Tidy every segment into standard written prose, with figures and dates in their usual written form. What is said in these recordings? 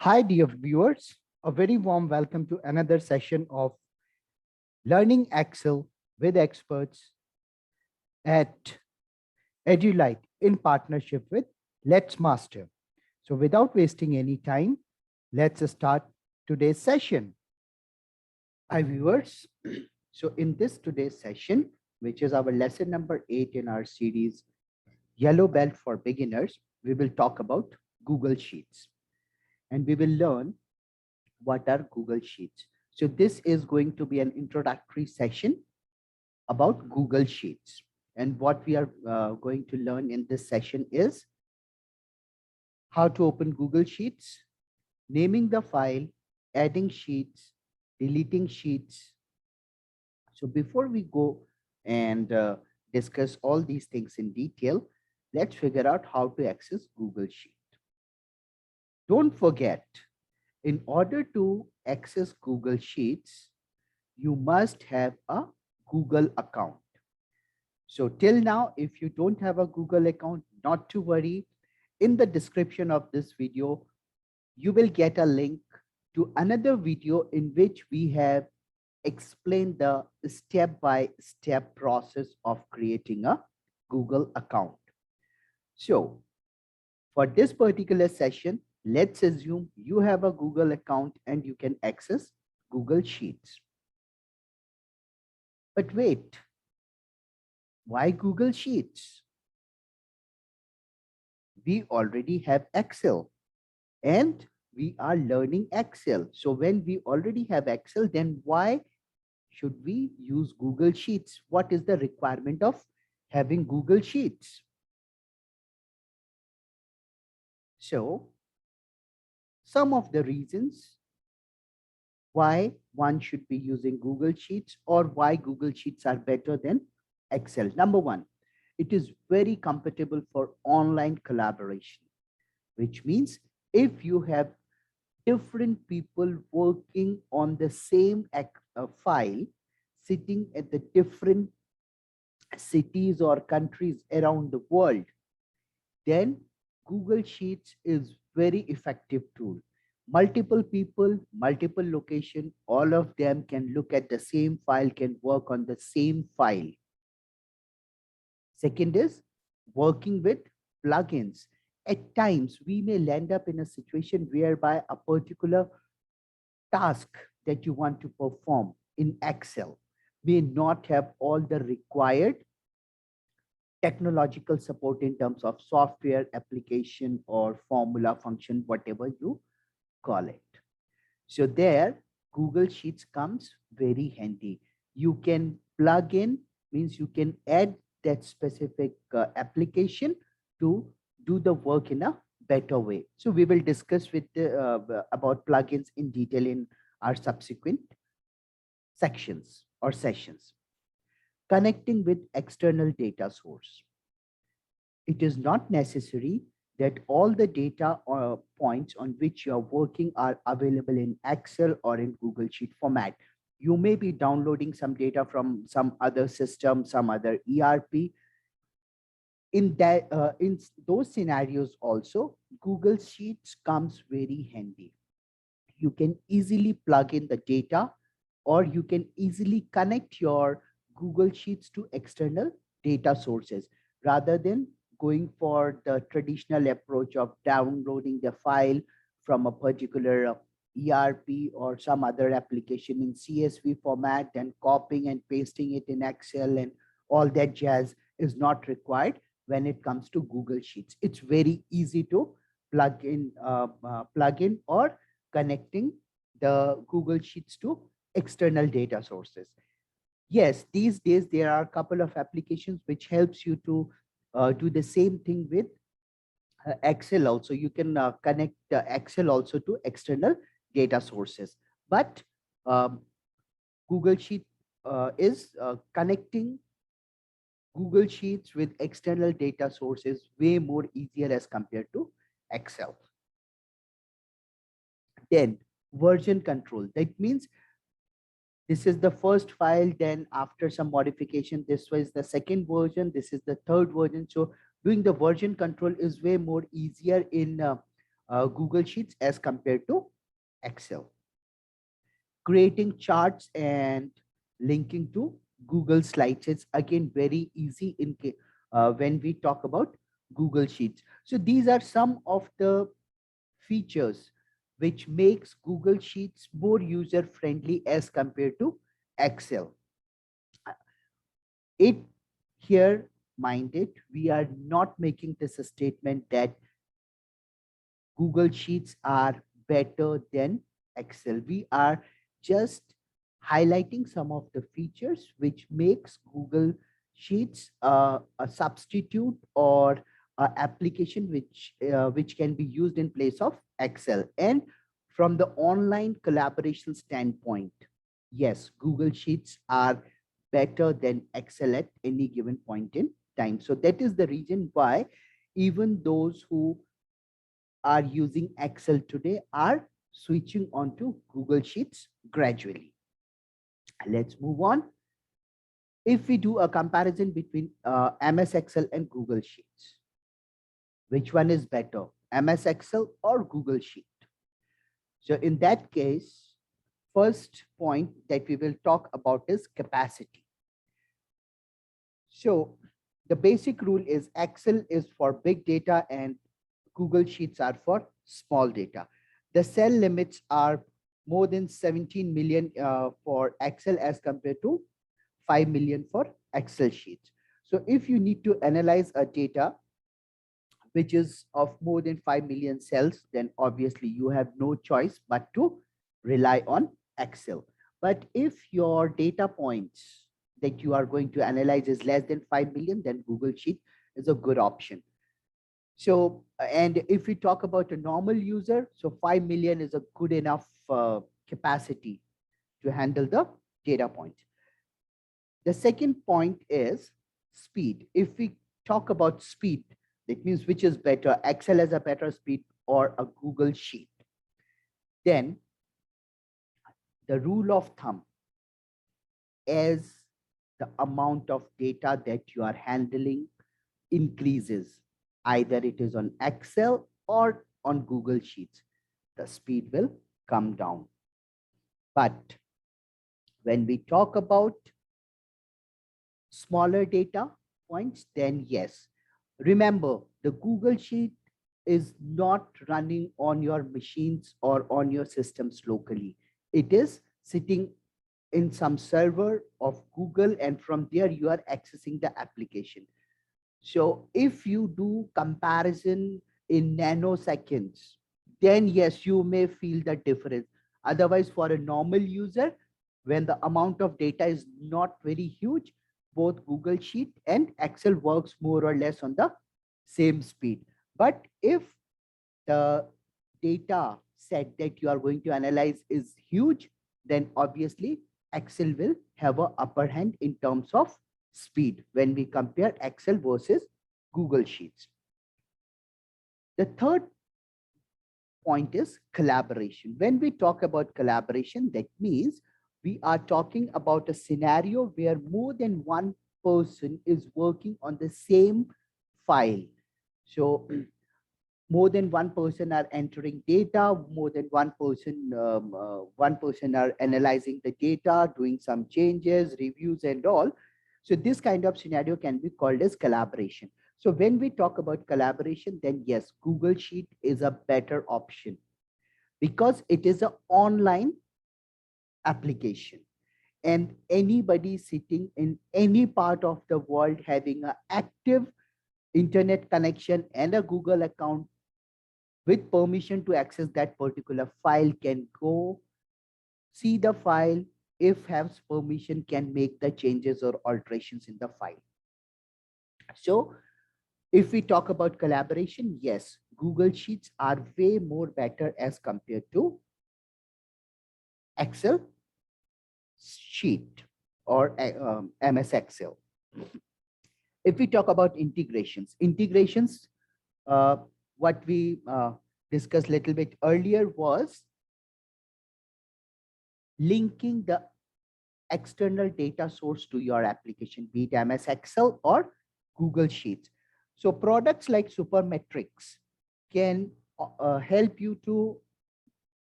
Hi, dear viewers. A very warm welcome to another session of Learning Excel with experts at EduLite in partnership with Let's Master. So, without wasting any time, let's start today's session. Hi, viewers. So, in this today's session, which is our lesson number 8 in our series Yellow Belt for Beginners, we will talk about Google Sheets and we will learn what are Google Sheets. So this is going to be an introductory session about Google Sheets. And what we are going to learn in this session is how to open Google Sheets, naming the file, adding sheets, deleting sheets. So before we go and discuss all these things in detail, let's figure out how to access Google Sheet. Don't forget, in order to access Google Sheets, you must have a Google account. So till now, if you don't have a Google account, not to worry. In the description of this video, you will get a link to another video in which we have explained the step-by-step process of creating a Google account. So for this particular session, let's assume you have a Google account and you can access Google Sheets. But wait, why Google Sheets? We already have Excel and we are learning Excel. So when we already have Excel, then why should we use Google Sheets? What is the requirement of having Google Sheets? So some of the reasons why one should be using Google Sheets or why Google Sheets are better than Excel. Number one, it is very compatible for online collaboration, which means if you have different people working on the same file, sitting at the different cities or countries around the world, then Google Sheets is very effective tool. Multiple people, multiple location, all of them can look at the same file, can work on the same file. Second is working with plugins. At times, we may land up in a situation whereby a particular task that you want to perform in Excel may not have all the required technological support in terms of software application or formula function, whatever you call it. So there, Google Sheets comes very handy. You can plug in, means you can add that specific application to do the work in a better way. So we will discuss with about plugins in detail in our subsequent sections or sessions. Connecting with external data source. It is not necessary that all the data or points on which you're working are available in Excel or in Google Sheet format. You may be downloading some data from some other system, some other ERP. In those scenarios also, Google Sheets comes very handy. You can easily plug in the data or you can easily connect your Google Sheets to external data sources rather than going for the traditional approach of downloading the file from a particular ERP or some other application in CSV format and copying and pasting it in Excel and all that jazz is not required when it comes to Google Sheets. It's very easy to plug in or connecting the Google Sheets to external data sources. Yes, these days there are a couple of applications which helps you to do the same thing with Excel also. You can connect Excel also to external data sources. But um, Google Sheet is connecting Google Sheets with external data sources way more easier as compared to Excel. Then version control. That means this is the first file, then after some modification, this was the second version, this is the third version. So doing the version control is way more easier in Google Sheets as compared to Excel. Creating charts and linking to Google Slides is again very easy when we talk about Google Sheets. So these are some of the features which makes Google Sheets more user friendly as compared to Excel. It here minded, we are not making this a statement that Google Sheets are better than Excel. We are just highlighting some of the features which makes Google Sheets a substitute or a application which can be used in place of Excel. And from the online collaboration standpoint, yes, Google Sheets are better than Excel at any given point in time. So that is the reason why even those who are using Excel today are switching on to Google Sheets gradually. Let's move on. If we do a comparison between MS Excel and Google Sheets, which one is better, MS Excel or Google Sheet? So in that case, first point that we will talk about is capacity. So the basic rule is Excel is for big data and Google Sheets are for small data. The cell limits are more than 17 million for Excel as compared to 5 million for Excel sheets. So if you need to analyze a data which is of more than 5 million cells, then obviously you have no choice but to rely on Excel. But if your data points that you are going to analyze is less than 5 million, then Google Sheet is a good option. So, and if we talk about a normal user, so 5 million is a good enough capacity to handle the data point. The second point is speed. If we talk about speed, that means which is better, Excel has a better speed or a Google Sheet. Then the rule of thumb is the amount of data that you are handling increases. Either it is on Excel or on Google Sheets, the speed will come down. But when we talk about smaller data points, then yes. Remember, the Google Sheet is not running on your machines or on your systems locally. It is sitting in some server of Google, and from there you are accessing the application. So if you do comparison in nanoseconds, then yes, you may feel the difference. Otherwise, for a normal user, when the amount of data is not very huge, both Google Sheet and Excel works more or less on the same speed. But if the data set that you are going to analyze is huge, then obviously Excel will have an upper hand in terms of speed when we compare Excel versus Google Sheets. The third point is collaboration. When we talk about collaboration, that means we are talking about a scenario where more than one person is working on the same file. So more than one person are entering data, more than one person are analyzing the data, doing some changes, reviews and all. So this kind of scenario can be called as collaboration. So when we talk about collaboration, then yes, Google Sheet is a better option because it is an online application. And anybody sitting in any part of the world having an active internet connection and a Google account with permission to access that particular file can go see the file, if has permission, can make the changes or alterations in the file. So if we talk about collaboration, yes, Google Sheets are way more better as compared to Excel sheet or MS Excel. If we talk about integrations, what we discussed a little bit earlier was linking the external data source to your application, be it MS Excel or Google Sheets. So products like Supermetrics can help you to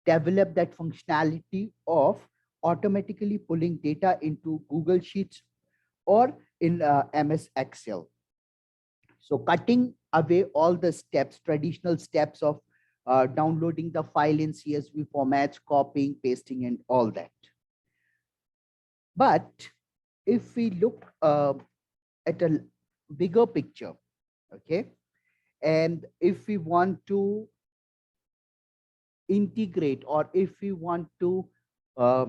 develop that functionality of automatically pulling data into Google Sheets or in MS Excel. So cutting away all the steps, traditional steps of downloading the file in CSV formats, copying, pasting, and all that. But if we look at a bigger picture, okay, and if we want to integrate, or if we want to uh,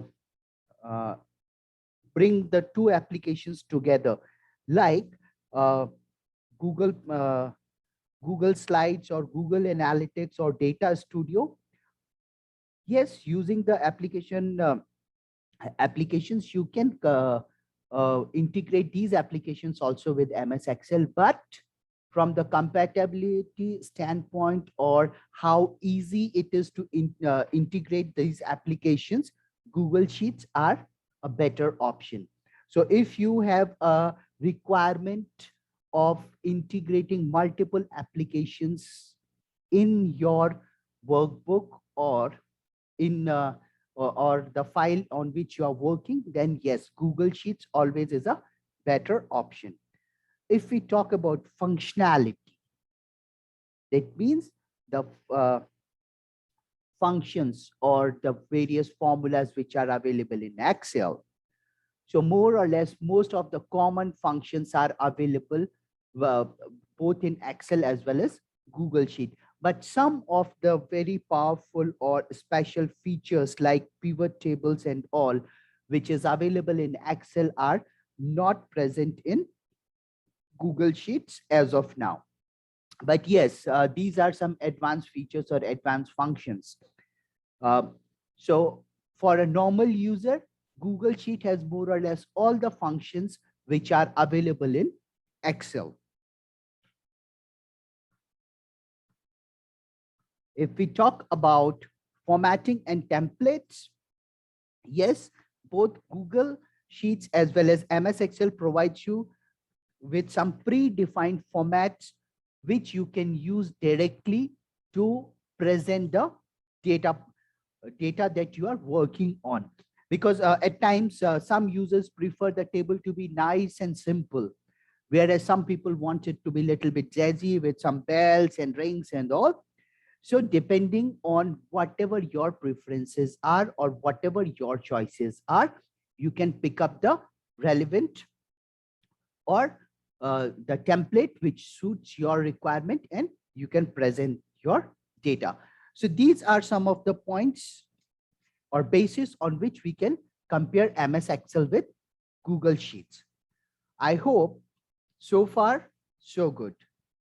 uh, bring the two applications together, like uh, Google Google Slides or Google Analytics or Data Studio. Yes, using the applications, you can integrate these applications also with MS Excel, but from the compatibility standpoint or how easy it is to integrate these applications, Google Sheets are a better option. So if you have a requirement of integrating multiple applications in your workbook or in or the file on which you are working, then yes, Google Sheets always is a better option. If we talk about functionality, that means the functions or the various formulas which are available in Excel. So more or less, most of the common functions are available uh, both in Excel as well as Google Sheet. But some of the very powerful or special features like pivot tables and all, which is available in Excel, are not present in Google Sheets as of now. But yes, these are some advanced features or advanced functions. Uh, so for a normal user, Google Sheet has more or less all the functions which are available in Excel. If we talk about formatting and templates, yes, both Google Sheets as well as MS Excel provides you with some predefined formats which you can use directly to present the data that you are working on. Because at times, some users prefer the table to be nice and simple, whereas some people want it to be a little bit jazzy with some bells and rings and all. So depending on whatever your preferences are or whatever your choices are, you can pick up the relevant or the template which suits your requirement, and you can present your data. So these are some of the points or basis on which we can compare MS Excel with Google Sheets. I hope so far, so good.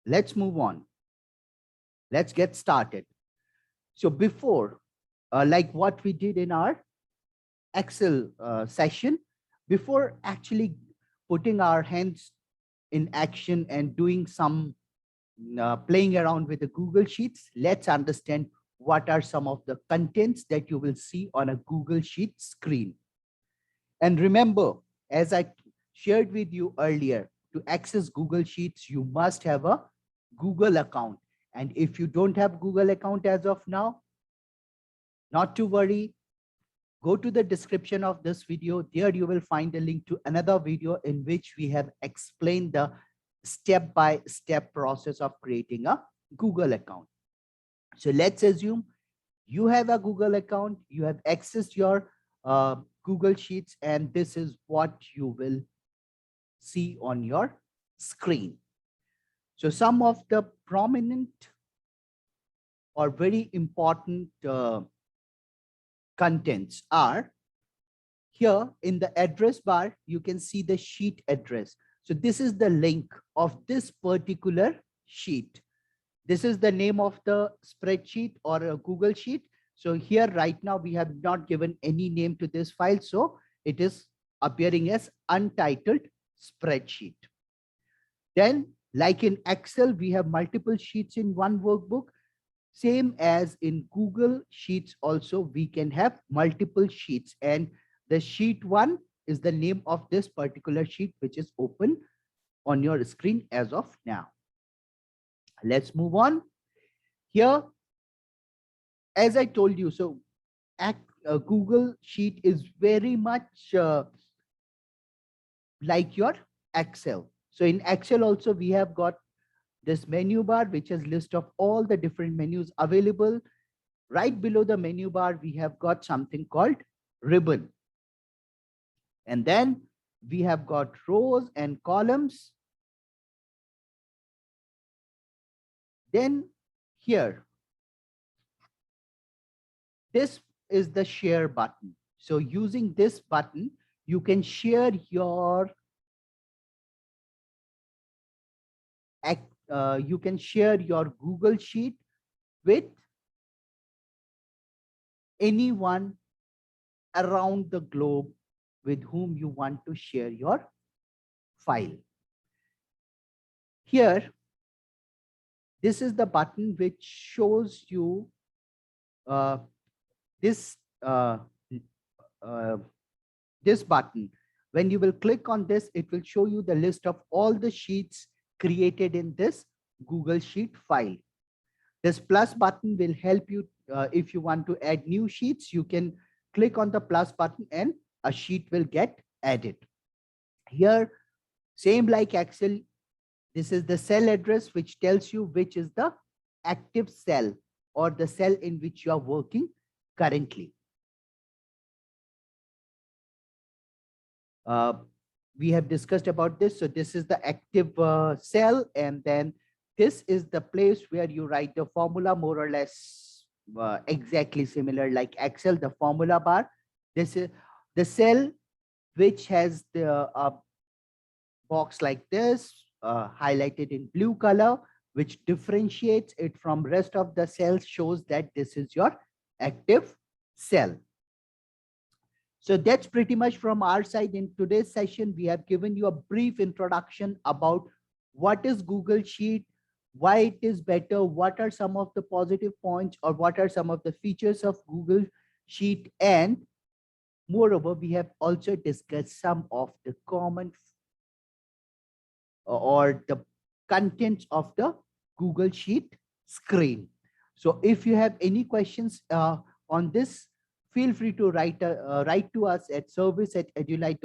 Let's move on. Let's get started. So before, like what we did in our Excel session, before actually putting our hands in action and doing some playing around with the Google Sheets, let's understand what are some of the contents that you will see on a Google Sheet screen. And remember, as I shared with you earlier, to access Google Sheets, you must have a Google account. And if you don't have Google account as of now, not to worry, go to the description of this video. There you will find a link to another video in which we have explained the step-by-step process of creating a Google account. So let's assume you have a Google account, you have accessed your Google Sheets, and this is what you will see on your screen. So some of the prominent or very important contents are here in the address bar. You can see the sheet address. So this is the link of this particular sheet. This is the name of the spreadsheet or a Google Sheet. So here right now we have not given any name to this file. So it is appearing as untitled spreadsheet. Then like in Excel, we have multiple sheets in one workbook. Same as in Google Sheets also, we can have multiple sheets, and the sheet 1 is the name of this particular sheet which is open on your screen as of now. Let's move on. Here, as I told you, so Google Sheet is very much like your Excel. So in Excel also, we have got this menu bar, which has list of all the different menus available. Right below the menu bar, we have got something called ribbon. And then we have got rows and columns. Then here, this is the share button. So using this button, you can share your Google Sheet with anyone around the globe with whom you want to share your file. Here, this is the button which shows you this this button. When you will click on this, it will show you the list of all the sheets created in this Google Sheet file. This plus button will help you if you want to add new sheets. You can click on the plus button and a sheet will get added. Here, same like Excel, this is the cell address which tells you which is the active cell or the cell in which you are working currently. We have discussed about this. So this is the active cell, and then this is the place where you write the formula, more or less exactly similar like Excel, the formula bar. This is the cell which has the box like this, highlighted in blue color, which differentiates it from rest of the cells, shows that this is your active cell. So that's pretty much from our side. In today's session, we have given you a brief introduction about what is Google Sheet, why it is better, what are some of the positive points, or what are some of the features of Google Sheet. And moreover, we have also discussed some of the common or the contents of the Google Sheet screen. So if you have any questions on this, feel free to write to us at service@edulite.com.